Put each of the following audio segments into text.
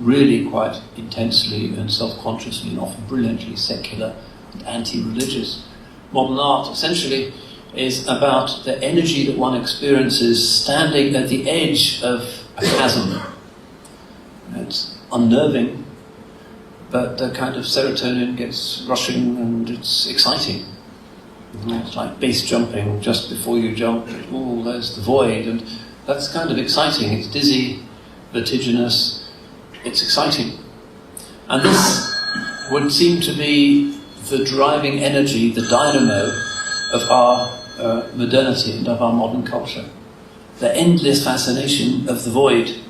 really quite intensely and self-consciously and often brilliantly secular and anti-religious. Modern art essentially is about the energy that one experiences standing at the edge of a chasm. It's unnerving, but the kind of serotonin gets rushing and it's exciting. It's like base jumping. Just before you jump, oh, there's the void, and that's kind of exciting. It's dizzy, vertiginous, it's exciting. And this would seem to be the driving energy, the dynamo of our modernity and of our modern culture. The endless fascination of the void,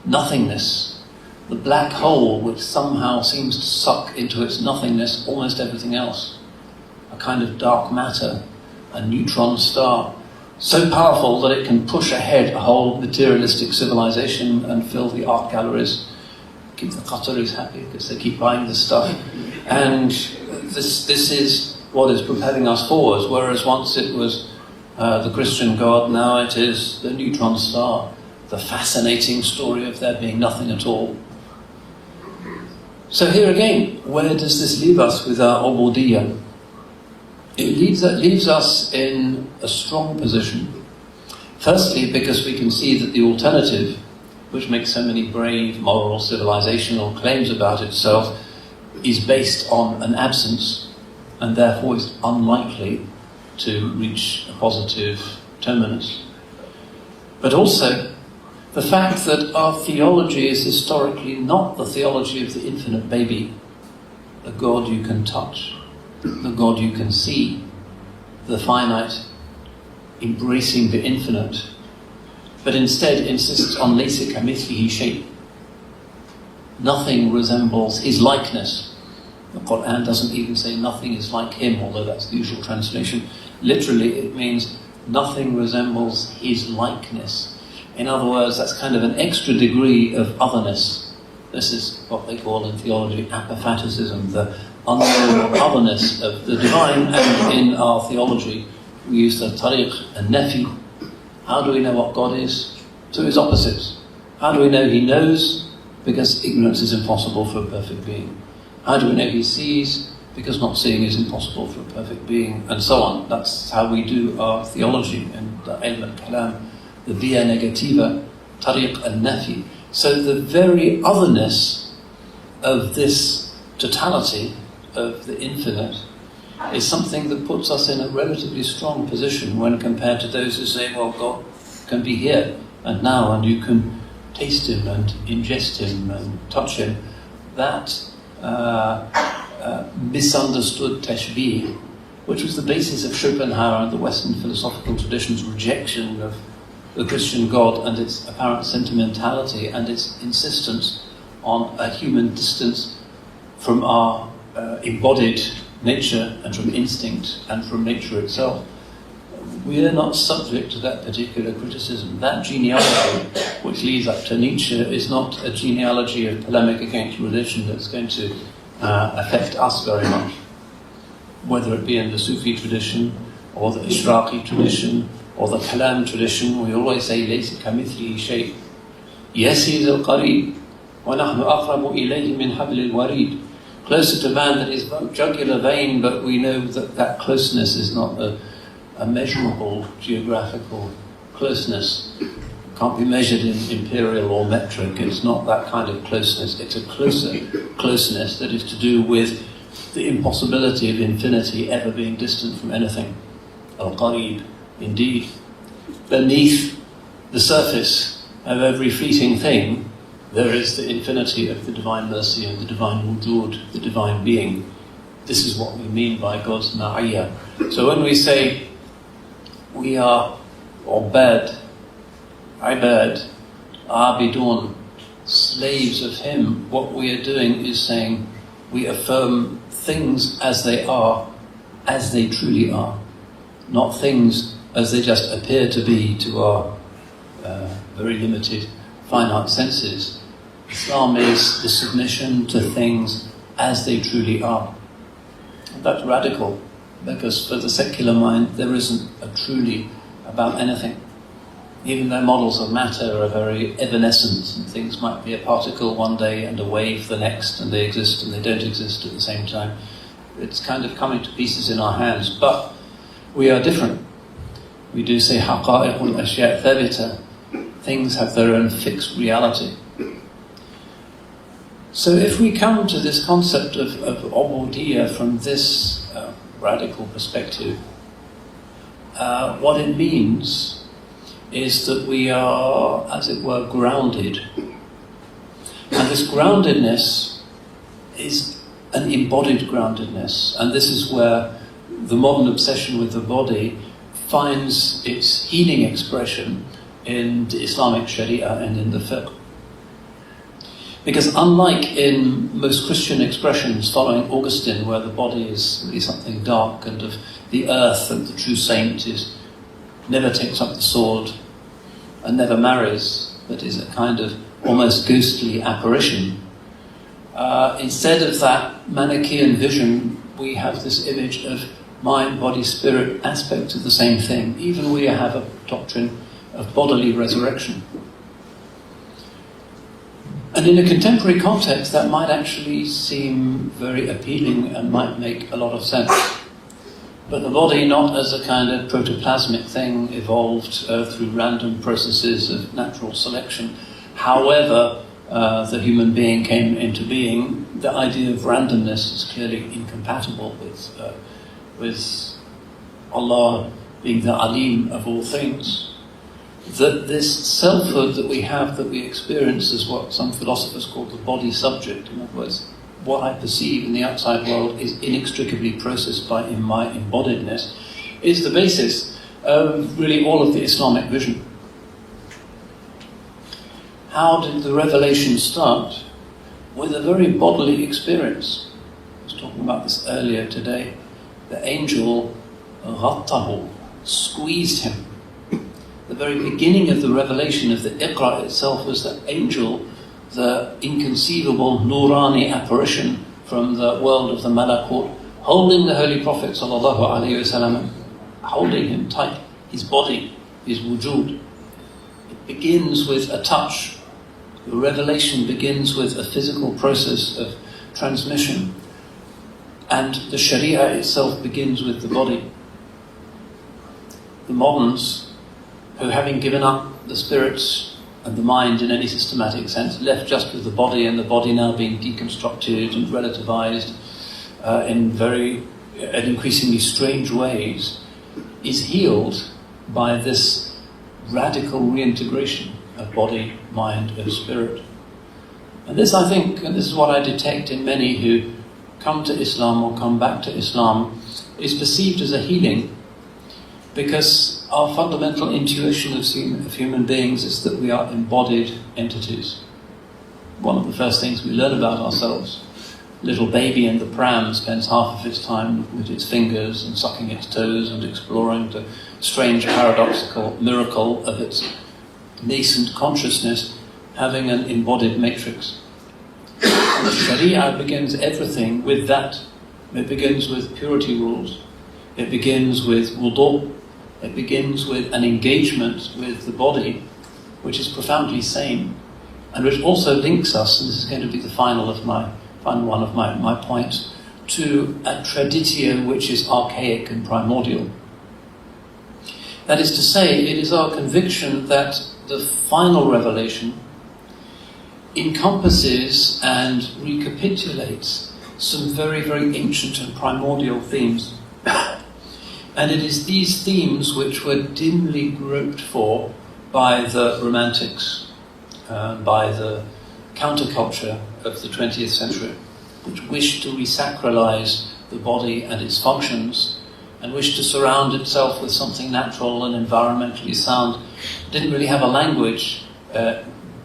nothingness, the black hole which somehow seems to suck into its nothingness almost everything else. A kind of dark matter, a neutron star, so powerful that it can push ahead a whole materialistic civilization and fill the art galleries, keep the Qataris happy because they keep buying this stuff. And this is what is propelling us forwards, whereas once it was the Christian God, now it is the neutron star, the fascinating story of there being nothing at all. So here again, where does this leave us with our Ubudiyyah? It leaves us in a strong position. Firstly, because we can see that the alternative, which makes so many brave, moral, civilizational claims about itself, is based on an absence, and therefore is unlikely to reach a positive terminus. But also, the fact that our theology is historically not the theology of the infinite baby, the God you can touch, the God you can see, the finite embracing the infinite, but instead insists on laysa kamithlihi shay. Nothing resembles his likeness. The Quran doesn't even say nothing is like him, although that's the usual translation. Literally, it means nothing resembles his likeness. In other words, that's kind of an extra degree of otherness. This is what they call in theology apophaticism, the unknown otherness of the divine. And in our theology, we use the tariq and nafi. How do we know what God is? Through his opposites. How do we know he knows? Because ignorance is impossible for a perfect being. How do we know he sees? Because not seeing is impossible for a perfect being, and so on. That's how we do our theology and the ilm al-kalam, the via negativa, tariq al-nafi. So the very otherness of this totality of the infinite is something that puts us in a relatively strong position when compared to those who say, well, God can be here and now, and you can taste him and ingest him and touch him. That misunderstood tashbih, which was the basis of Schopenhauer and the Western philosophical tradition's rejection of the Christian God and its apparent sentimentality and its insistence on a human distance from our embodied nature and from instinct and from nature itself. We are not subject to that particular criticism. That genealogy, which leads up to Nietzsche, is not a genealogy of polemic against religion that's going to affect us very much. Whether it be in the Sufi tradition, or the Ishraqi tradition, or the Kalam tradition, we always say, لَيْسَ كَمِثْلِهِ شَيْءٍ يَسِيدُ الْقَرِيبِ وَنَحْنُ أَقْرَبُ إِلَيْهِ مِنْ حَبْلِ الْوَرِيدِ. Closer to man than his jugular vein, but we know that that closeness is not a measurable geographical closeness. Can't be measured in imperial or metric. It's not that kind of closeness. It's a closer closeness that is to do with the impossibility of infinity ever being distant from anything. Al-Qareeb, indeed. Beneath the surface of every fleeting thing, there is the infinity of the divine mercy and the divine wujud, the divine being. This is what we mean by God's ma'iyah. So when we say we are ubad, ibad, abidun, slaves of him, what we are doing is saying we affirm things as they are, as they truly are, not things as they just appear to be to our very limited, finite senses. Islam is the submission to things as they truly are. And that's radical, because for the secular mind there isn't a truly about anything. even though models of matter are very evanescent, and things might be a particle one day and a wave the next, and they exist and they don't exist at the same time. It's kind of coming to pieces in our hands, but we are different. We do say حقائق الأشياء ثابتة. Things have their own fixed reality. So if we come to this concept of Ubudiyyah from this radical perspective, what it means is that we are, as it were, grounded. And this groundedness is an embodied groundedness. And this is where the modern obsession with the body finds its healing expression in the Islamic Sharia and in the fiqh. Because unlike in most Christian expressions following Augustine, where the body is really something dark, and of the earth, and the true saint is never takes up the sword and never marries, but is a kind of almost ghostly apparition. Instead of that Manichaean vision, we have this image of mind, body, spirit aspect of the same thing. Even we have a doctrine of bodily resurrection. And in a contemporary context, that might actually seem very appealing and might make a lot of sense. But the body, not as a kind of protoplasmic thing evolved through random processes of natural selection, however the human being came into being, the idea of randomness is clearly incompatible with Allah being the Alim of all things. That this selfhood that we have, that we experience as what some philosophers call the body subject, in other words, what I perceive in the outside world is inextricably processed by in my embodiedness, is the basis of really all of the Islamic vision. How did the revelation start? With a very bodily experience. I was talking about this earlier today. The angel, ghattahu, squeezed him. The very beginning of the revelation of the Iqra itself was the angel, the inconceivable Nurani apparition from the world of the Malakut, holding the Holy Prophet sallallahu alaihi wasallam, holding him tight, his body, his wujud. It begins with a touch. The revelation begins with a physical process of transmission. And the Sharia itself begins with the body. The moderns, who having given up the spirits and the mind in any systematic sense, left just with the body, and the body now being deconstructed and relativized in very and increasingly strange ways, is healed by this radical reintegration of body, mind and spirit. And this, I think, and this is what I detect in many who come to Islam or come back to Islam, is perceived as a healing, because our fundamental intuition of human beings is that we are embodied entities. One of the first things we learn about ourselves. Little baby in the pram spends half of its time looking at its fingers and sucking its toes and exploring the strange paradoxical miracle of its nascent consciousness having an embodied matrix. And the Sharia begins everything with that. It begins with purity rules. It begins with wudu. It begins with an engagement with the body, which is profoundly sane, and which also links us, and this is going to be the final one of my points, to a traditio which is archaic and primordial. That is to say, it is our conviction that the final revelation encompasses and recapitulates some very, very ancient and primordial themes. And it is these themes which were dimly groped for by the Romantics, by the counterculture of the 20th century, which wished to resacralize the body and its functions, and wished to surround itself with something natural and environmentally sound. Didn't really have a language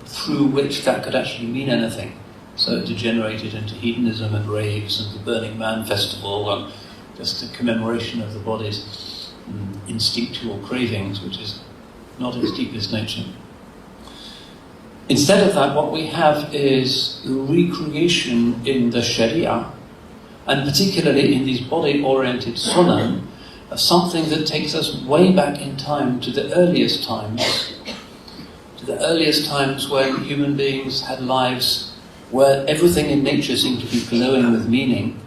through which that could actually mean anything. So it degenerated into hedonism and raves and the Burning Man festival and just a commemoration of the body's instinctual cravings, which is not its deepest nature. Instead of that, what we have is the recreation in the Sharia, and particularly in these body-oriented sunan, of something that takes us way back in time to the earliest times, the earliest times when human beings had lives where everything in nature seemed to be glowing with meaning,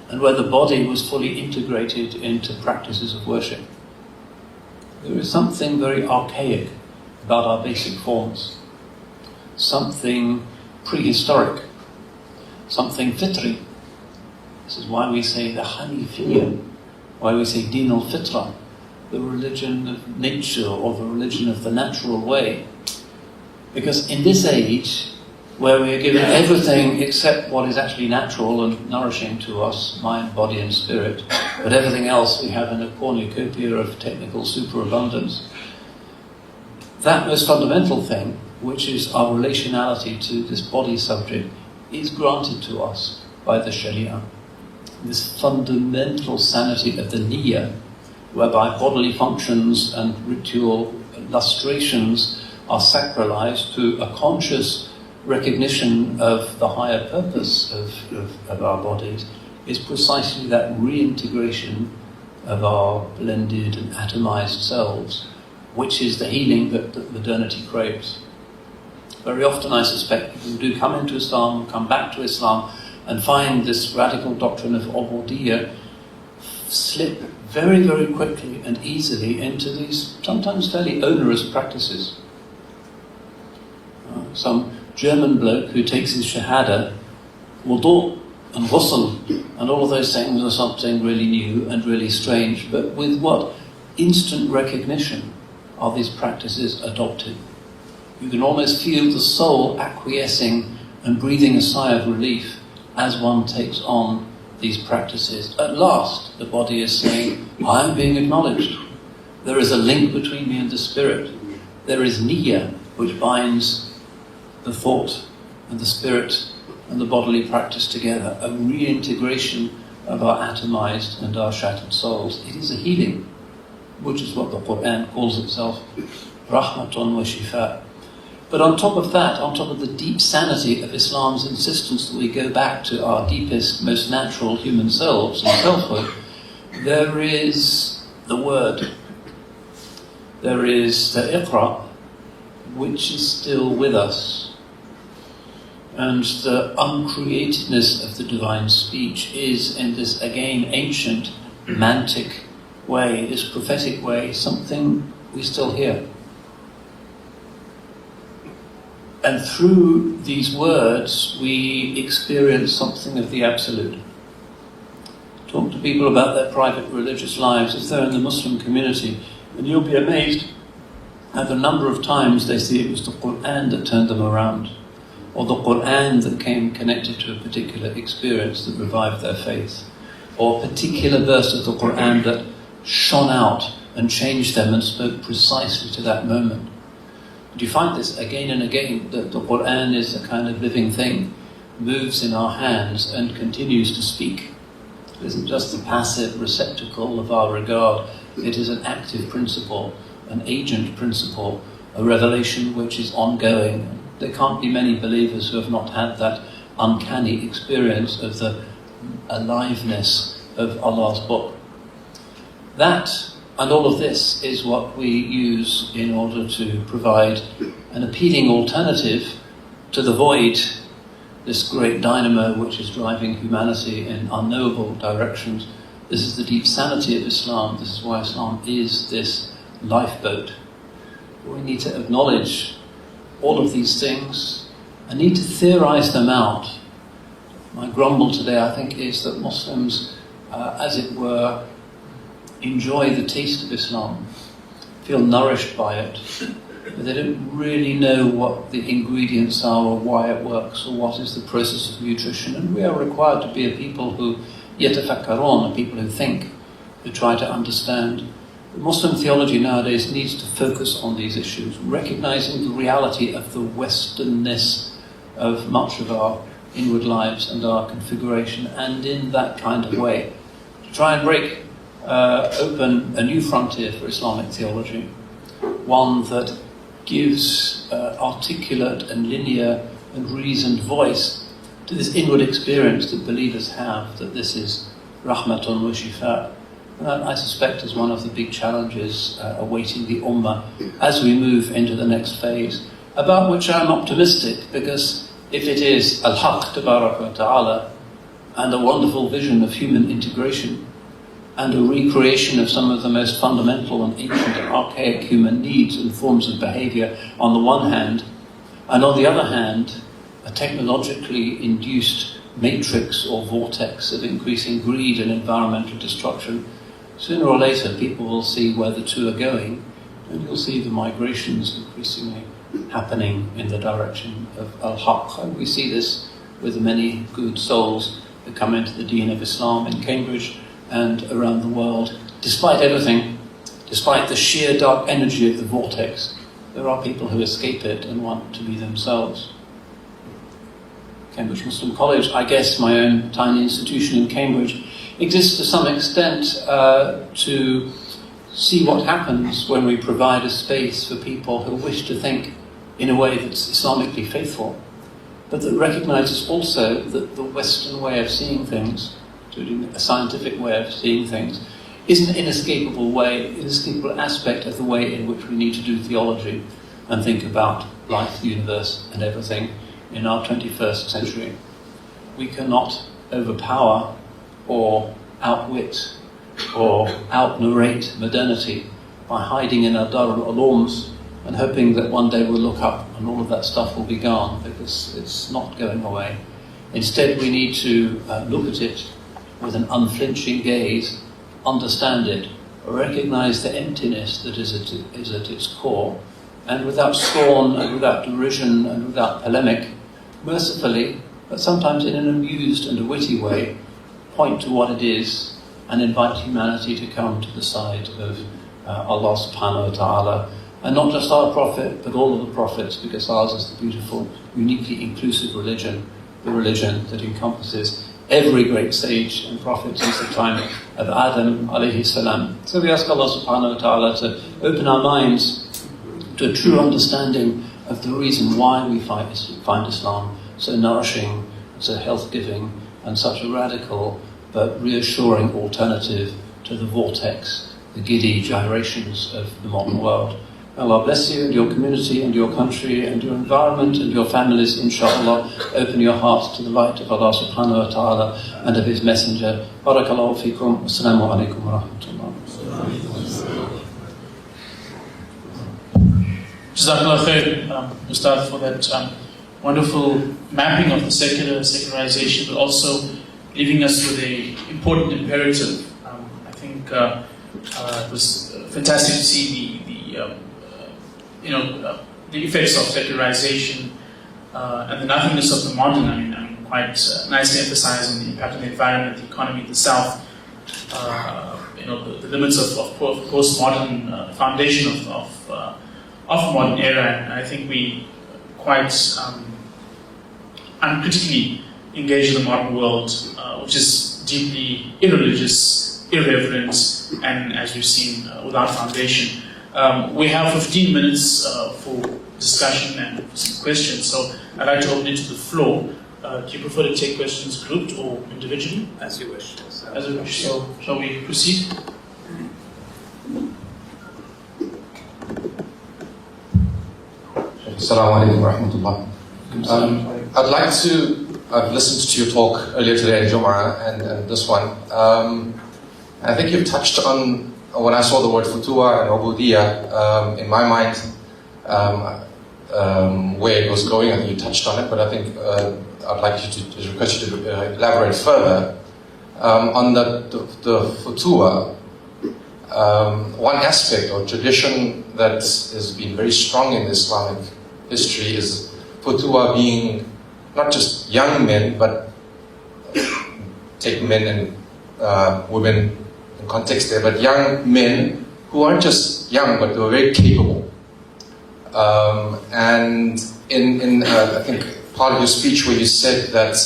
and where the body was fully integrated into practices of worship. There is something very archaic about our basic forms, something prehistoric, something fitri. This is why we say the Hanifiyya, why we say Din al-Fitra, the religion of nature or the religion of the natural way. Because in this age, where we are given everything except what is actually natural and nourishing to us, mind, body and spirit, but everything else we have in a cornucopia of technical superabundance, that most fundamental thing, which is our relationality to this body subject, is granted to us by the Sharia. This fundamental sanity of the niyyah, whereby bodily functions and ritual lustrations are sacralized to a conscious recognition of the higher purpose of our bodies, is precisely that reintegration of our blended and atomized selves, which is the healing that modernity craves. Very often I suspect people do come into Islam, come back to Islam, and find this radical doctrine of Ubudiyyah slip very, very quickly and easily into these sometimes fairly onerous practices. Some German bloke who takes his shahada, wudu and ghusl, and all of those things are something really new and really strange, but with what instant recognition are these practices adopted. You can almost feel the soul acquiescing and breathing a sigh of relief as one takes on these practices. At last, the body is saying, I am being acknowledged. There is a link between me and the spirit. There is niyyah, which binds the thought and the spirit and the bodily practice together, a reintegration of our atomized and our shattered souls. It is a healing, which is what the Quran calls itself, rahmatun wa shifa. But on top of that, on top of the deep sanity of Islam's insistence that we go back to our deepest, most natural human selves and selfhood, there is the word. There is the Iqra, which is still with us. And the uncreatedness of the divine speech is, in this again ancient, mantic way, this prophetic way, something we still hear. And through these words, we experience something of the absolute. Talk to people about their private religious lives, if they're in the Muslim community, and you'll be amazed at the number of times they see it was the Quran that turned them around, or the Quran that came connected to a particular experience that revived their faith, or a particular verse of the Quran that shone out and changed them and spoke precisely to that moment. Do you find this again and again, that the Quran is a kind of living thing, moves in our hands and continues to speak? It isn't just the passive receptacle of our regard, it is an active principle, an agent principle, a revelation which is ongoing. There can't be many believers who have not had that uncanny experience of the aliveness of Allah's book. That and all of this is what we use in order to provide an appealing alternative to the void, this great dynamo which is driving humanity in unknowable directions. This is the deep sanity of Islam. This is why Islam is this lifeboat. We need to acknowledge all of these things and need to theorize them out. My grumble today, I think, is that Muslims, as it were, enjoy the taste of Islam, feel nourished by it, but they don't really know what the ingredients are or why it works or what is the process of nutrition. And we are required to be a people who yatafakkarun, people who think, who try to understand. Muslim theology nowadays needs to focus on these issues, recognizing the reality of the Westernness of much of our inward lives and our configuration, and in that kind of way, to try and open a new frontier for Islamic theology, one that gives articulate and linear and reasoned voice to this inward experience that believers have, that this is rahmatun wa shifa. That, I suspect, is one of the big challenges awaiting the Ummah as we move into the next phase about which I'm optimistic, because if it is al-haq tabaraka wa ta'ala, and a wonderful vision of human integration, and a recreation of some of the most fundamental and ancient and archaic human needs and forms of behavior on the one hand, and on the other hand, a technologically induced matrix or vortex of increasing greed and environmental destruction, sooner or later people will see where the two are going, and you'll see the migrations increasingly happening in the direction of al-haq. And we see this with the many good souls that come into the deen of Islam in Cambridge and around the world. Despite everything, despite the sheer dark energy of the vortex, there are people who escape it and want to be themselves. Cambridge Muslim College, I guess my own tiny institution in Cambridge, exists to some extent to see what happens when we provide a space for people who wish to think in a way that's Islamically faithful, but that recognizes also that the Western way of seeing things, including a scientific way of seeing things, is an inescapable aspect of the way in which we need to do theology and think about life, the universe, and everything in our 21st century. We cannot overpower or outwit or out-narrate modernity by hiding in our Darul Ulooms and hoping that one day we'll look up and all of that stuff will be gone, because it's not going away. Instead, we need to look at it with an unflinching gaze, understand it, recognize the emptiness that is at its core, and without scorn and without derision and without polemic, mercifully, but sometimes in an amused and a witty way, point to what it is and invite humanity to come to the side of Allah subhanahu wa ta'ala, and not just our prophet, but all of the prophets, because ours is the beautiful, uniquely inclusive religion, the religion that encompasses every great sage and prophet since the time of Adam alayhi salam. So we ask Allah subhanahu wa ta'ala to open our minds to a true understanding of the reason why we find Islam so nourishing, so health-giving, and such a radical but reassuring alternative to the vortex, the giddy gyrations of the modern world. Allah bless you and your community and your country and your environment and your families, inshallah. Open your hearts to the light of Allah subhanahu wa ta'ala and of His Messenger. Barakallahu feekum. Assalamu alaikum wa rahmatullah. Jazakallah khair, Ustad, for that wonderful mapping of the secularization, but also leaving us with an important imperative. I think it was fantastic to see the effects of secularization and the nothingness of the modern. I mean, quite nice to emphasize on the impact on the environment, the economy, the South. The limits of postmodern foundation of modern era, and I think we quite uncritically engage in the modern world, which is deeply irreligious, irreverent, and as we've seen, without foundation. We have 15 minutes for discussion and for some questions, so I'd like to open it to the floor. Do you prefer to take questions grouped or individually? As you wish. As you wish. So, shall we proceed? Assalamu alaikum wa rahmatullah. I'd like to, I've listened to your talk earlier today in Jum'ah and this one. I think you've touched on, when I saw the word futuwa and Ubudiyyah, in my mind, where it was going, I think you touched on it, but I think I'd like you to request you to elaborate further. On the futuwa, one aspect or tradition that has been very strong in Islamic history is futuwa being not just young men, but take men and women in context there, but young men who aren't just young, but who are very capable. And in I think part of your speech where you said that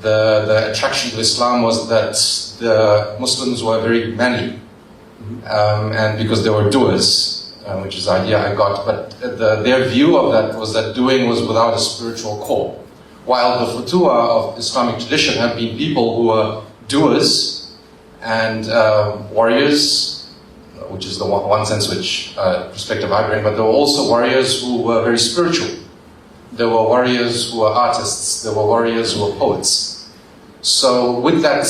the attraction to Islam was that the Muslims were very manly, and because they were doers, which is the idea I got, but their view of that was that doing was without a spiritual core. While the futuwa of Islamic tradition have been people who were doers and warriors, which is the one sense which perspective I bring, but there were also warriors who were very spiritual. there were warriors who were artists, there were warriors who were poets. So with that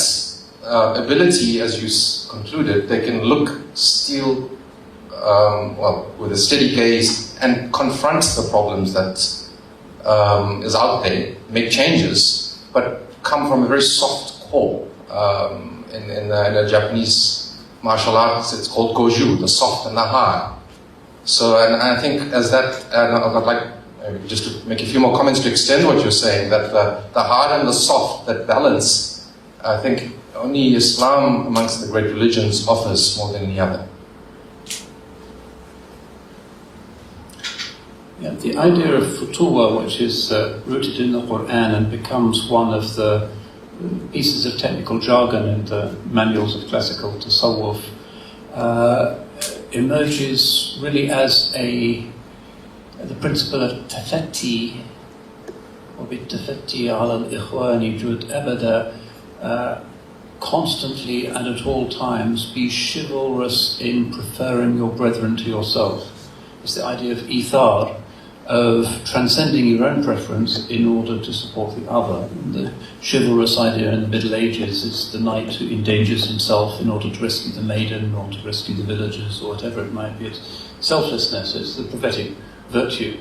ability, as you concluded, they can look still, with a steady gaze and confront the problems that is out there, make changes, but come from a very soft core. In the Japanese martial arts, it's called goju, the soft and the hard. So, and I think as that, and I'd like just to make a few more comments to extend what you're saying, that the hard and the soft, that balance, I think only Islam amongst the great religions offers more than any other. Yeah, the idea of futuwa, which is rooted in the Quran and becomes one of the pieces of technical jargon in the manuals of classical tasawwuf, emerges really as the principle of tafatti, or bitafatti ala al-ikhwani jud abada, constantly and at all times be chivalrous in preferring your brethren to yourself. It's the idea of ithar, of transcending your own preference in order to support the other. The chivalrous idea in the Middle Ages is the knight who endangers himself in order to rescue the maiden or to rescue the villagers or whatever it might be. It's selflessness, it's the prophetic virtue.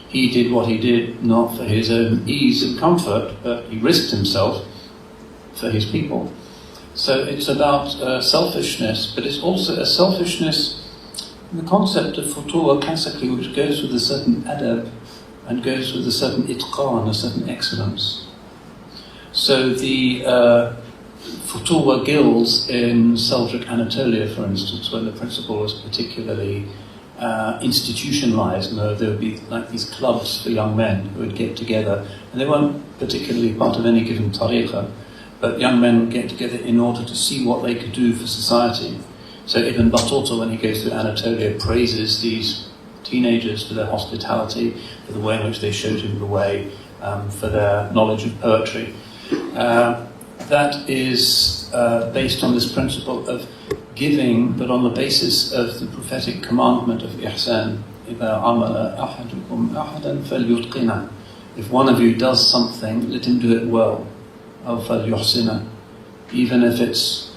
He did what he did not for his own ease and comfort, but he risked himself for his people. So it's about selfishness, but it's also a selfishness. The concept of futuwa classically, which goes with a certain adab and goes with a certain itqan, a certain excellence. So the futuwa guilds in Seljuk Anatolia, for instance, when the principle was particularly institutionalized, there would be like these clubs for young men who would get together, and they weren't particularly part of any given tariqah, but young men would get together in order to see what they could do for society. So Ibn Battuta, when he goes to Anatolia, praises these teenagers for their hospitality, for the way in which they showed him the way, for their knowledge of poetry. That is based on this principle of giving, but on the basis of the prophetic commandment of ihsan. إِذَا عَمَلَ أَحَدُكُمْ أَحَدًا فَلْيُتْقِنَهُ. If one of you does something, let him do it well. أَوْ فَلْيُحْسِنَهُ. Even if it's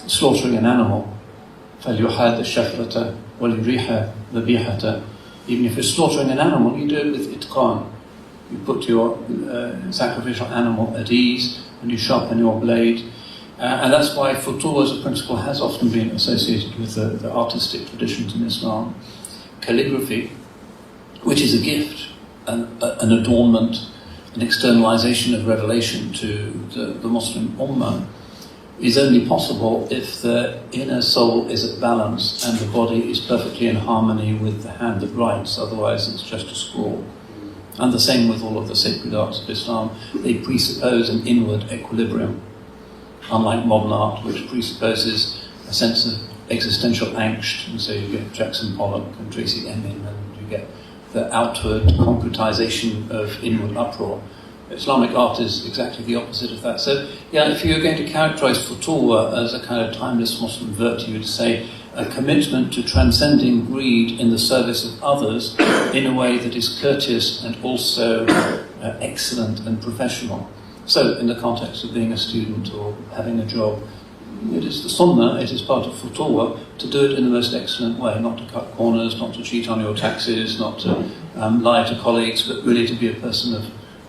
slaughtering an animal. فَلْيُحَادَ الشَّفْرَةَ وَلْيُرِيحَ ذَبِيحَةَ. Even if you're slaughtering an animal, you do it with itqan. You put your sacrificial animal at ease, and you sharpen your blade. And that's why futuwa as a principle has often been associated with the artistic traditions in Islam. Calligraphy, which is a gift, an adornment, an externalization of revelation to the Muslim Ummah, is only possible if the inner soul is at balance and the body is perfectly in harmony with the hand that writes, otherwise it's just a scrawl. And the same with all of the sacred arts of Islam. They presuppose an inward equilibrium, unlike modern art, which presupposes a sense of existential angst. And so you get Jackson Pollock and Tracy Emin, and you get the outward concretization of inward uproar. Islamic art is exactly the opposite of that. So, yeah, if you're going to characterize futuwa as a kind of timeless Muslim virtue, you'd say a commitment to transcending greed in the service of others in a way that is courteous and also excellent and professional. So, in the context of being a student or having a job, it is the sunnah, it is part of futuwa to do it in the most excellent way, not to cut corners, not to cheat on your taxes, not to lie to colleagues, but really to be a person of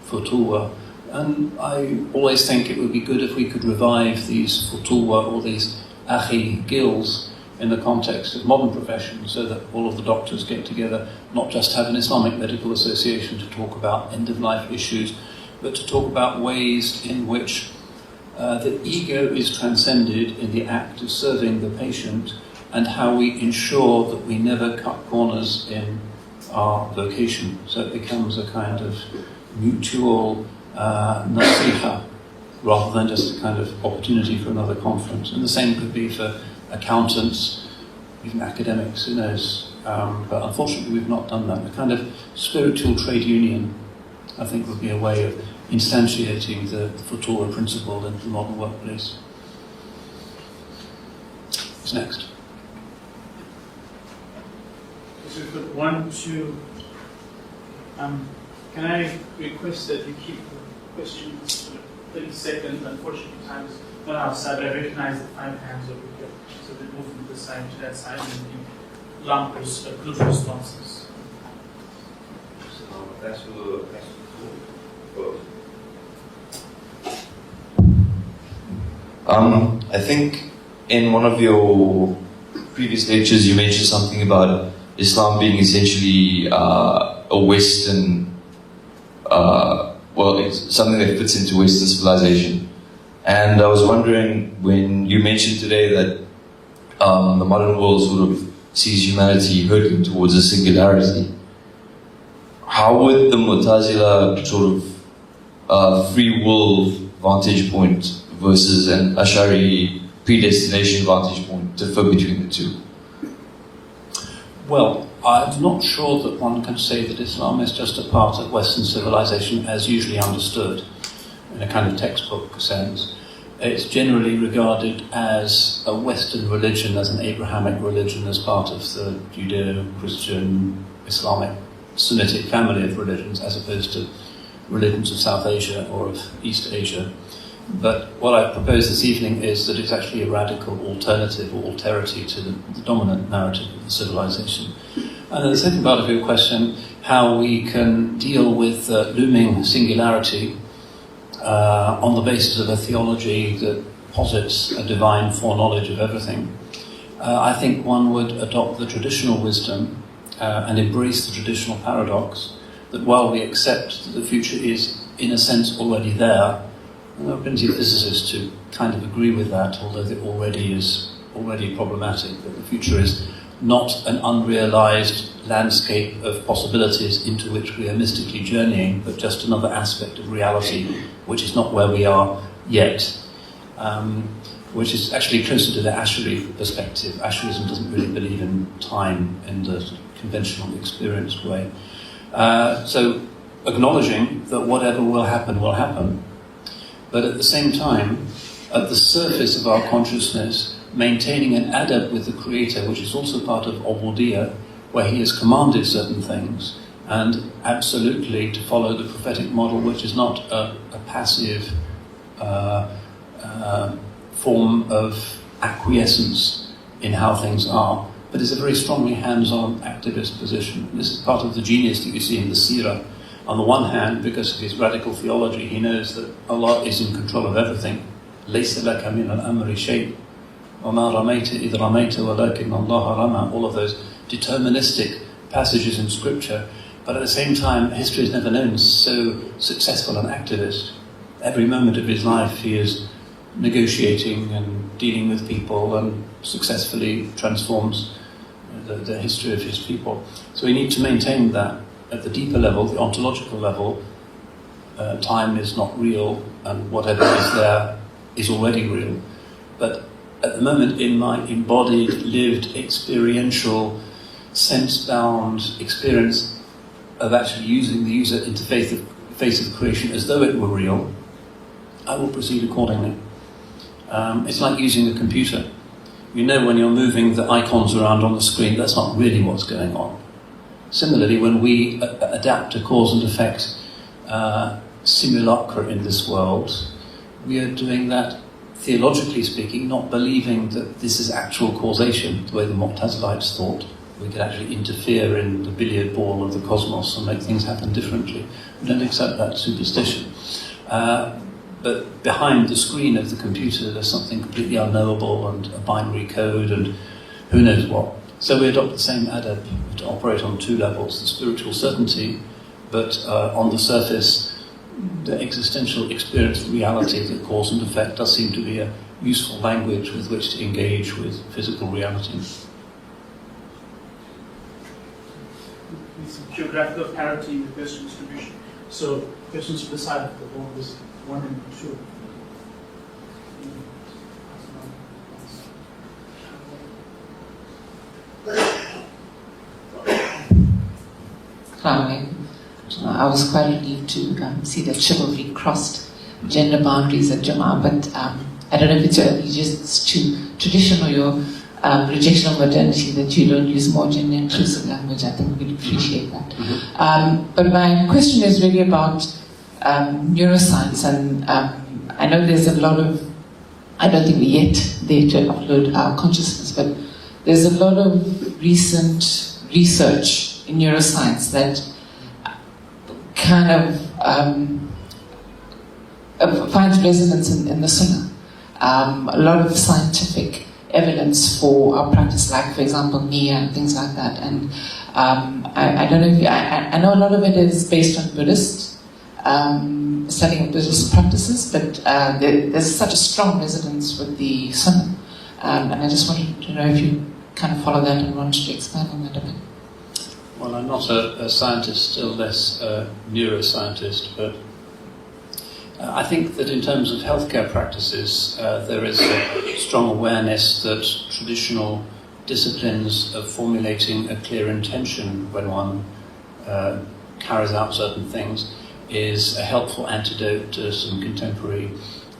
futuwa. And I always think it would be good if we could revive these futuwa or these akhi guilds in the context of modern professions, so that all of the doctors get together, not just have an Islamic medical association to talk about end-of-life issues, but to talk about ways in which the ego is transcended in the act of serving the patient, and how we ensure that we never cut corners in our vocation. So it becomes a kind of mutual nasiha, rather than just a kind of opportunity for another conference. And the same could be for accountants, even academics, who knows. But unfortunately we've not done that. A kind of spiritual trade union, I think, would be a way of instantiating the futuwa principle in the modern workplace. What's next? So we've got one, two, Can I request that you keep the questions for 30 seconds? Unfortunately, time is not our side, but I recognize the 5 hands over here. So we move from this side to that side and lump those group responses. Thanks for the both. I think in one of your previous lectures you mentioned something about Islam being essentially a Western, it's something that fits into Western civilization. And I was wondering, when you mentioned today that the modern world sort of sees humanity hurtling towards a singularity, how would the Mu'tazila sort of free will vantage point versus an Ash'ari predestination vantage point differ between the two? Well, I'm not sure that one can say that Islam is just a part of Western civilization as usually understood in a kind of textbook sense. It's generally regarded as a Western religion, as an Abrahamic religion, as part of the Judeo-Christian, Islamic, Sunnitic family of religions, as opposed to religions of South Asia or of East Asia. But what I propose this evening is that it's actually a radical alternative or alterity to the dominant narrative of the civilization. And then the second part of your question, how we can deal with looming singularity on the basis of a theology that posits a divine foreknowledge of everything. I think one would adopt the traditional wisdom and embrace the traditional paradox that while we accept that the future is, in a sense, already there, and there are plenty of physicists who kind of agree with that, although it already is problematic, that the future is not an unrealized landscape of possibilities into which we are mystically journeying, but just another aspect of reality which is not where we are yet, which is actually closer to the Ash'ari perspective. Ash'arism doesn't really believe in time in the conventional experienced way. So acknowledging that whatever will happen, but at the same time, at the surface of our consciousness, maintaining an adab with the Creator, which is also part of Ubudiyyah, where He has commanded certain things, and absolutely to follow the prophetic model, which is not a passive form of acquiescence in how things are, but is a very strongly hands-on activist position. This is part of the genius that you see in the seerah. On the one hand, because of his radical theology, he knows that Allah is in control of everything. لَيْسَ لَكَ مِنَ الْأَمْرِ شَيْءٍ وَمَا رَمَيْتَ إِذْ رَمَيْتَ وَلَكِنَّ اللَّهَ رَمَى. All of those deterministic passages in Scripture. But at the same time, history has never known so successful an activist. Every moment of his life he is negotiating and dealing with people and successfully transforms the history of his people. So we need to maintain that. At the deeper level, the ontological level, time is not real, and whatever is there is already real. But at the moment, in my embodied, lived, experiential, sense-bound experience of actually using the user interface of creation as though it were real, I will proceed accordingly. It's like using a computer. You know when you're moving the icons around on the screen, that's not really what's going on. Similarly, when we adapt to cause and effect simulacra in this world, we are doing that, theologically speaking, not believing that this is actual causation, the way the Mu'tazilites thought. We could actually interfere in the billiard ball of the cosmos and make things happen differently. We don't accept that superstition. But behind the screen of the computer, there's something completely unknowable and a binary code and who knows what. So we adopt the same adab to operate on two levels, the spiritual certainty, but on the surface, the existential experience, the reality that cause and effect does seem to be a useful language with which to engage with physical reality. Some geographical parity in the question distribution. So questions to the side of the board is 1 and 2. I was quite relieved to see that chivalry crossed gender boundaries at Jama'ah, but I don't know if it's your allegiance to tradition or your rejection of modernity, that you don't use more gender inclusive language. I think we'd appreciate that. But my question is really about neuroscience, and I know there's a lot of, I don't think we're yet there to upload our consciousness, but there's a lot of recent research in neuroscience that kind of finds resonance in the Sunnah. A lot of scientific evidence for our practice, like, for example, Nia and things like that. And I don't know if I know a lot of it is based on Buddhist, studying of Buddhist practices, but there's such a strong resonance with the Sunnah. And I just wanted to know if you kind of follow that and wanted to expand on that a bit. Well, I'm not a scientist, still less a neuroscientist, but I think that in terms of healthcare practices, there is a strong awareness that traditional disciplines of formulating a clear intention when one carries out certain things is a helpful antidote to some contemporary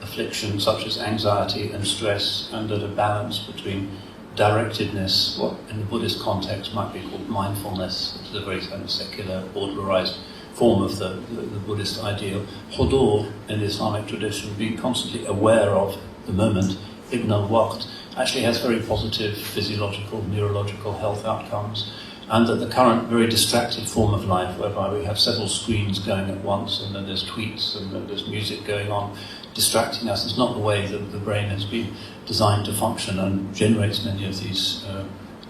afflictions such as anxiety and stress, and that a balance between directedness, what in the Buddhist context might be called mindfulness, which is a very kind of secular, ordinarized form of the Buddhist ideal, hudur in the Islamic tradition, being constantly aware of the moment, ibn al-waqt, actually has very positive physiological, neurological health outcomes, and that the current very distracted form of life, whereby we have several screens going at once, and then there's tweets, and then there's music going on, distracting us, is not the way that the brain has been designed to function, and generates many of these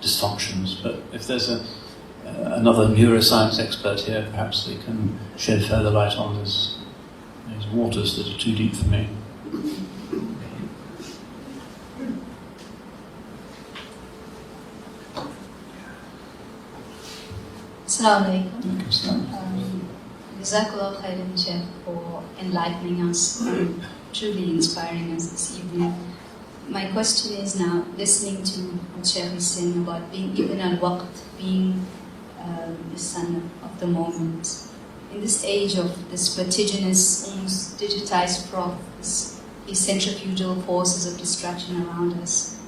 dysfunctions. But if there's another neuroscience expert here, perhaps they can shed further light on these waters that are too deep for me. Assalamu alaikum. Jazakallah khairan, Sheikh, for enlightening us and truly inspiring us this evening. My question is now, listening to what Sheikh is saying about being ibn al-waqt, being the son of the moment. In this age of this vertiginous, almost digitized these centrifugal forces of distraction around us,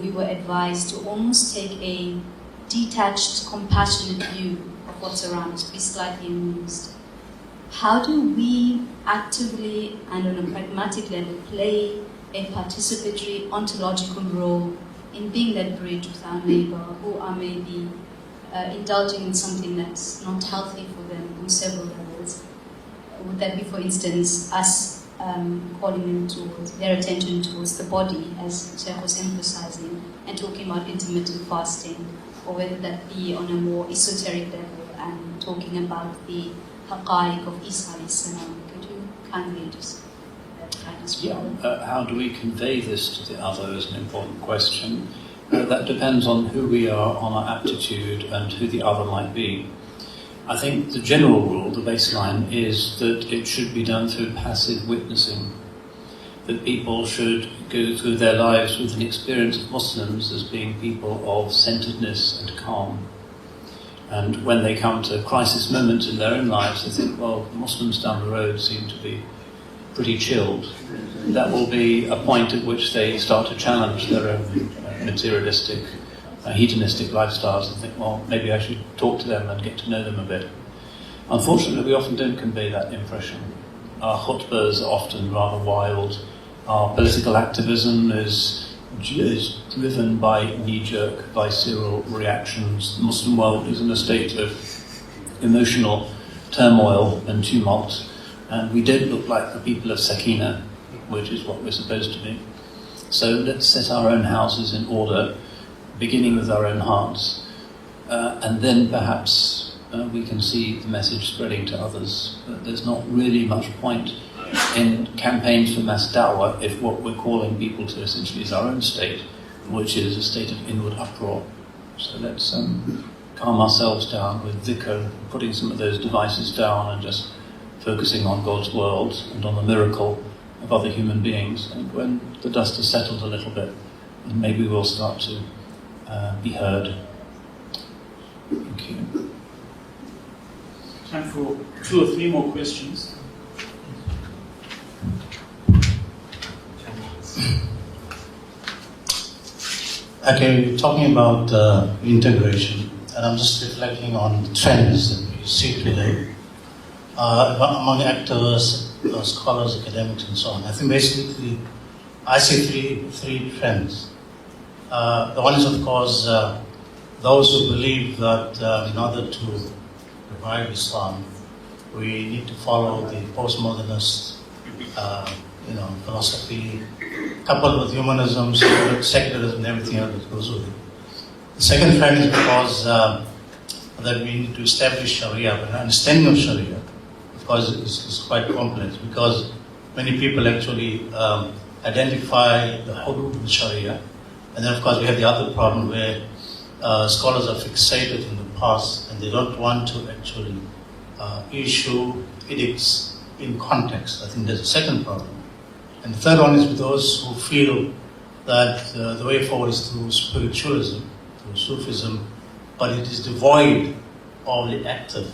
we were advised to almost take a detached, compassionate view of what's around us, be slightly amused. How do we actively and on a pragmatic level play a participatory ontological role in being that bridge with our neighbor who are maybe indulging in something that's not healthy for them on several levels? Would that be, for instance, us calling them towards their attention towards the body, as Sheikh was emphasizing, and talking about intermittent fasting, or whether that be on a more esoteric level and talking about the haqa'iq of Isa alayhi salam? Could you kindly just guide us? How do we convey this to the other is an important question. That depends on who we are, on our aptitude, and who the other might be. I think the general rule, the baseline, is that it should be done through passive witnessing. That people should go through their lives with an experience of Muslims as being people of centeredness and calm. And when they come to crisis moments in their own lives, they think, well, the Muslims down the road seem to be pretty chilled. That will be a point at which they start to challenge their own materialistic, hedonistic lifestyles and think, well, maybe I should talk to them and get to know them a bit. Unfortunately, we often don't convey that impression. Our khutbahs are often rather wild. Our political activism is driven by knee-jerk, visceral reactions. The Muslim world is in a state of emotional turmoil and tumult, and we don't look like the people of Sakina, which is what we're supposed to be. So let's set our own houses in order, beginning with our own hearts, and then perhaps we can see the message spreading to others. But there's not really much point in campaigns for mass da'wah if what we're calling people to essentially is our own state, which is a state of inward uproar. So let's calm ourselves down with dhikr, putting some of those devices down and just focusing on God's world and on the miracle of other human beings. And when the dust has settled a little bit, then maybe we'll start to be heard. Thank you. Time for 2 or 3 more questions. Okay, we're talking about integration, and I'm just reflecting on the trends that we see today among activists, scholars, academics, and so on. I think basically I see three trends. The one is, of course, those who believe that in order to revive Islam, we need to follow the postmodernist philosophy, coupled with humanism, secularism, and everything else that goes with it. The second trend is because that we need to establish Sharia, but understanding of Sharia, of course, is quite complex, because many people actually identify the hudud of Sharia, and then of course we have the other problem where scholars are fixated in the past and they don't want to actually issue edicts in context. I think there's a second problem. And the third one is with those who feel that the way forward is through spiritualism, through Sufism, but it is devoid of the active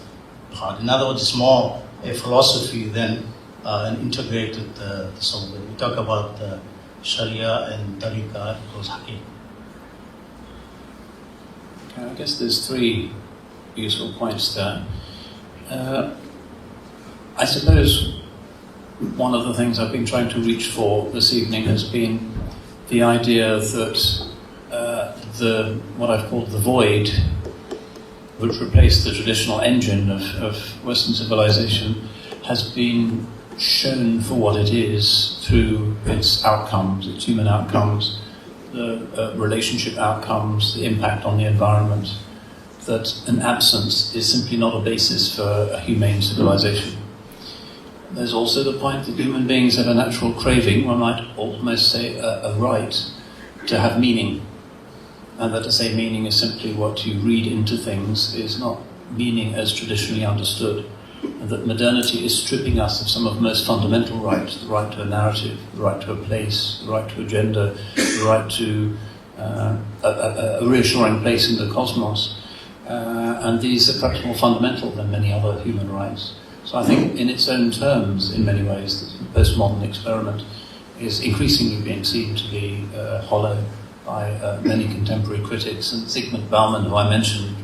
part. In other words, it's more a philosophy than an integrated soul. When we talk about Sharia and Tariqah, it goes Hakim. Okay, I guess there's three useful points there. I suppose one of the things I've been trying to reach for this evening has been the idea that what I've called the void, which replaced the traditional engine of Western civilization, has been shown for what it is through its outcomes, its human outcomes, the relationship outcomes, the impact on the environment, that an absence is simply not a basis for a humane civilization. There's also the point that human beings have a natural craving, one might almost say a right, to have meaning. And that to say meaning is simply what you read into things is not meaning as traditionally understood. And that modernity is stripping us of some of the most fundamental rights, the right to a narrative, the right to a place, the right to a gender, the right to a reassuring place in the cosmos. And these are perhaps more fundamental than many other human rights. So I think in its own terms, in many ways, the postmodern experiment is increasingly being seen to be hollow by many contemporary critics. And Zygmunt Bauman, who I mentioned,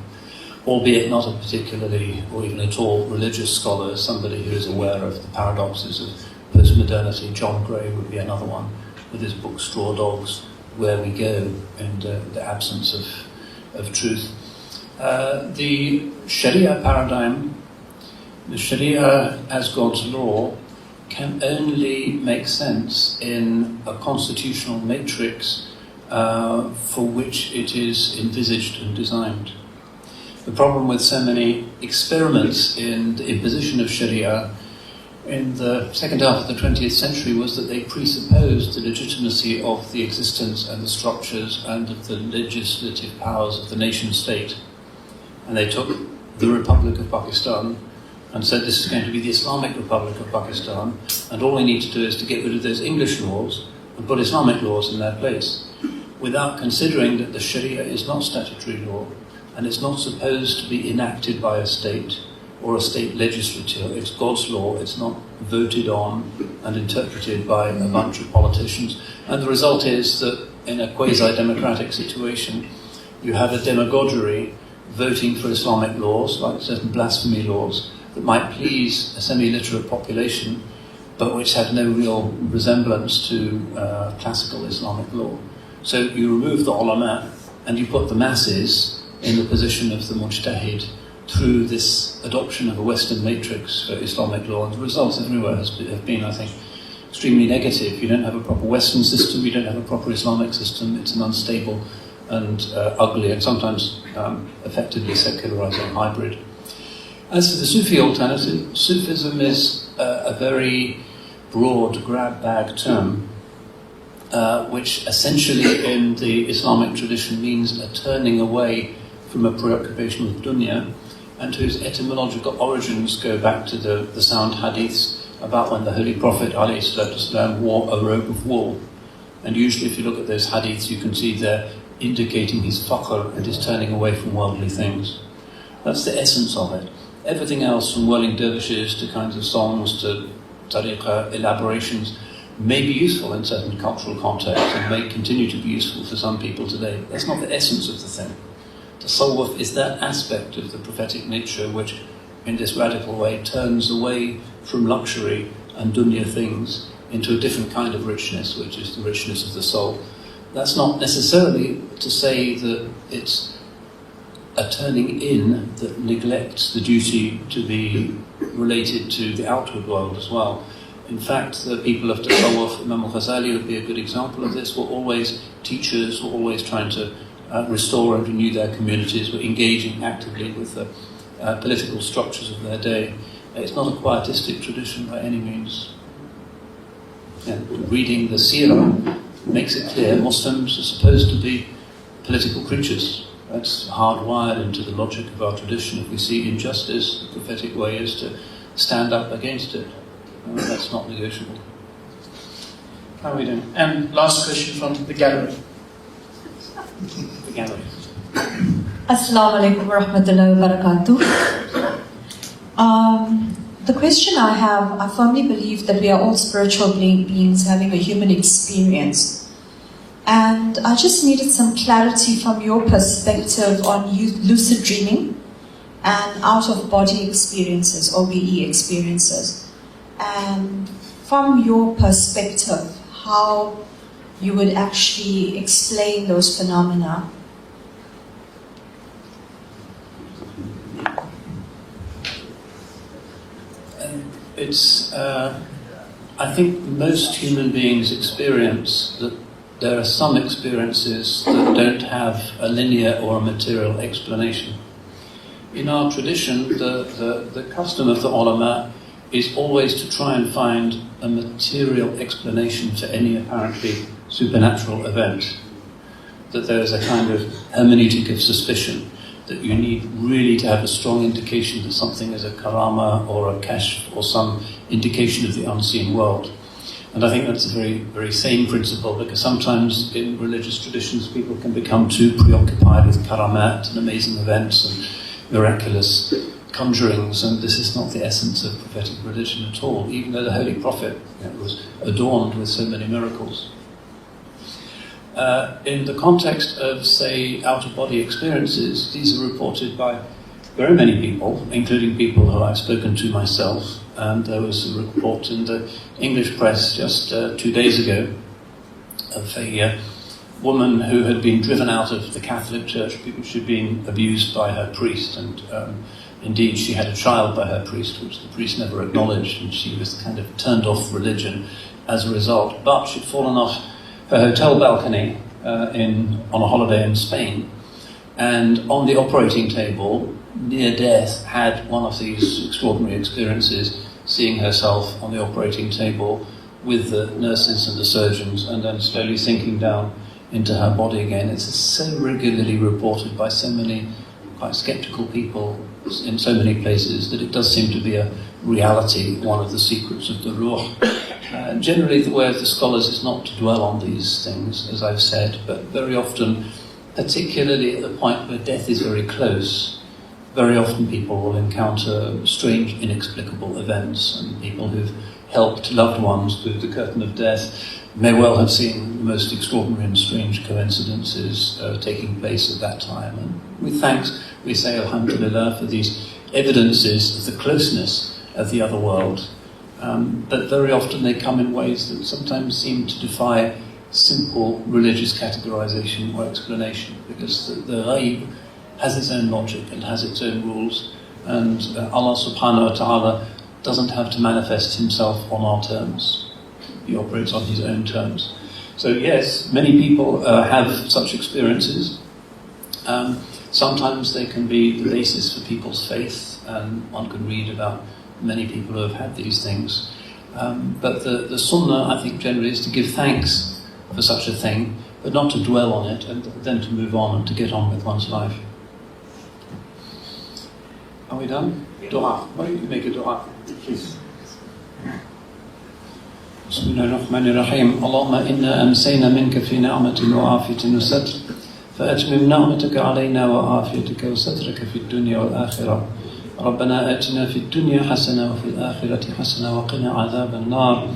albeit not a particularly or even at all religious scholar, somebody who is aware of the paradoxes of postmodernity. John Gray would be another one, with his book Straw Dogs, Where We Go, and the absence of truth. The Sharia paradigm, the Sharia as God's law, can only make sense in a constitutional matrix for which it is envisaged and designed. The problem with so many experiments in the imposition of Sharia in the second half of the 20th century was that they presupposed the legitimacy of the existence and the structures and of the legislative powers of the nation state. And they took the Republic of Pakistan and said this is going to be the Islamic Republic of Pakistan, and all we need to do is to get rid of those English laws and put Islamic laws in their place, without considering that the Sharia is not statutory law, and it's not supposed to be enacted by a state or a state legislature. It's God's law. It's not voted on and interpreted by a bunch of politicians. And the result is that in a quasi-democratic situation, you have a demagoguery voting for Islamic laws, like certain blasphemy laws, that might please a semi-literate population, but which have no real resemblance to classical Islamic law. So you remove the ulama and you put the masses in the position of the mujtahid through this adoption of a Western matrix for Islamic law. And the results everywhere have been, I think, extremely negative. You don't have a proper Western system, you don't have a proper Islamic system. It's an unstable and ugly and sometimes effectively secularizing hybrid. As for the Sufi alternative, Sufism is a very broad grab bag term, which essentially in the Islamic tradition means a turning away from a preoccupation with dunya, and whose etymological origins go back to the sound hadiths about when the Holy Prophet ﷺ wore a robe of wool. And usually if you look at those hadiths, you can see they're indicating his faqr and his turning away from worldly things. That's the essence of it. Everything else, from whirling dervishes to kinds of songs to tariqah elaborations, may be useful in certain cultural contexts and may continue to be useful for some people today. That's not the essence of the thing. Tasawwuf is that aspect of the prophetic nature which, in this radical way, turns away from luxury and dunya things into a different kind of richness, which is the richness of the soul. That's not necessarily to say that it's a turning in that neglects the duty to be related to the outward world as well. In fact, the people of Tasawwuf, Imam al-Ghazali would be a good example of this, were always teachers, were always trying to restore and renew their communities, were engaging actively with the political structures of their day. It's not a quietistic tradition by any means. Reading the Seerah makes it clear Muslims are supposed to be political creatures. That's hardwired into the logic of our tradition. If we see injustice, the prophetic way is to stand up against it. That's not negotiable. How are we doing? And last question from the gallery. The gallery. Assalamu alaikum wa rahmatullahi wa barakatuh. The question I have, I firmly believe that we are all spiritual beings having a human experience. And I just needed some clarity from your perspective on lucid dreaming and out-of-body experiences, OBE experiences. And from your perspective, how you would actually explain those phenomena. I think most human beings experience that there are some experiences that don't have a linear or a material explanation. In our tradition, the custom of the ulama is always to try and find a material explanation for any apparently supernatural event. That there is a kind of hermeneutic of suspicion, that you need really to have a strong indication that something is a karama or a kashf or some indication of the unseen world. And I think that's a very, very sane principle, because sometimes in religious traditions people can become too preoccupied with karamat and amazing events and miraculous conjurings, and this is not the essence of prophetic religion at all, even though the Holy Prophet was adorned with so many miracles. In the context of, say, out-of-body experiences, these are reported by very many people, including people who I've spoken to myself. And there was a report in the English press just 2 days ago of a woman who had been driven out of the Catholic Church because she'd been abused by her priest, and indeed she had a child by her priest, which the priest never acknowledged, and she was kind of turned off religion as a result. But she'd fallen off her hotel balcony on a holiday in Spain, and on the operating table, near death, had one of these extraordinary experiences, seeing herself on the operating table with the nurses and the surgeons, and then slowly sinking down into her body again. It's so regularly reported by so many quite sceptical people in so many places that it does seem to be a reality, one of the secrets of the ruh. Generally, the way of the scholars is not to dwell on these things, as I've said, but very often, particularly at the point where death is very close, very often people will encounter strange, inexplicable events, and people who've helped loved ones through the curtain of death may well have seen the most extraordinary and strange coincidences taking place at that time. And with thanks, we say Alhamdulillah for these evidences of the closeness of the other world. But very often they come in ways that sometimes seem to defy simple religious categorization or explanation, because the ghaib has its own logic and has its own rules, and Allah subhanahu wa ta'ala doesn't have to manifest himself on our terms. He operates on his own terms. So yes, many people have such experiences. Sometimes they can be the basis for people's faith, and one can read about many people who have had these things. But the sunnah, I think, generally is to give thanks for such a thing, but not to dwell on it, and then to move on and to get on with one's life. Are we done? Dua. Why don't you make a dua, please? بسم الله الرحمن الرحيم اللهم إنا أمسينا منك في نعمة وعافية وستر فأتمم نعمتك علينا وعافيتك وسترك في الدنيا والآخرة ربنا آتنا في الدنيا حسنة وفي الآخرة حسنة وقنا عذاب النار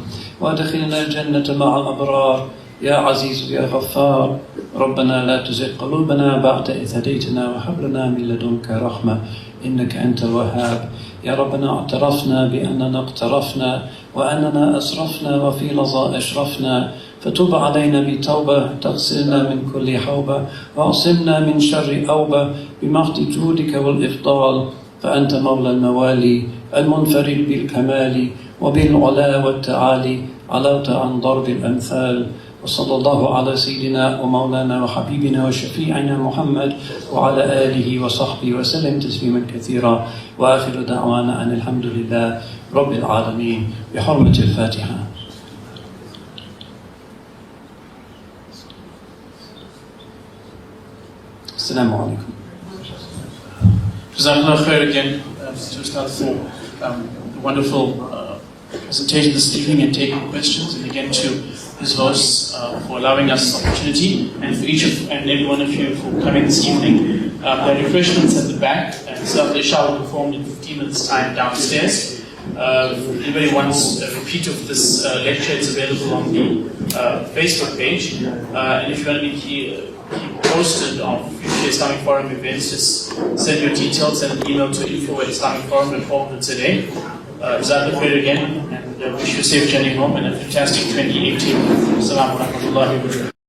وأدخلنا الجنة مع الأبرار يا عزيز يا غفار ربنا لا تزغ قلوبنا بعد إذ هديتنا وهب لنا من لدنك رحمة إنك أنت الوهاب يا ربنا اعترفنا بأننا اقترفنا وأننا أسرفنا وفي لظى أشرفنا فتب علينا بتوبة تغسلنا من كل حوبة وعصمنا من شر أوبة بمحض جودك والإفضال فأنت مولى الموالي المنفرد بالكمال وبالعلا والتعالي علوت عن ضرب الأمثال وصلى الله على سيدنا ومولانا وحبيبنا وشفيعنا محمد وعلى آله وصحبه وسلم تسليما كثيرا وآخر دعوانا أن الحمد لله رب العالمين بحرمة الفاتحة. السلام عليكم. Jazakallah khair again to Ustad for the wonderful presentation this evening and taking questions, and again to his hosts for allowing us this opportunity, and for each of and every one of you for coming this evening. There are refreshments at the back, and Ustad Isha will be informed in 15 minutes time downstairs. If anybody wants a repeat of this lecture, it's available on the Facebook page, and if you want to be keep posted on future Islamic Forum events, just send your details, send an email to info@islamicforum.org today. Jazakallah khair again, and wish you a safe journey home and a fantastic 2018. Assalamu alaikum.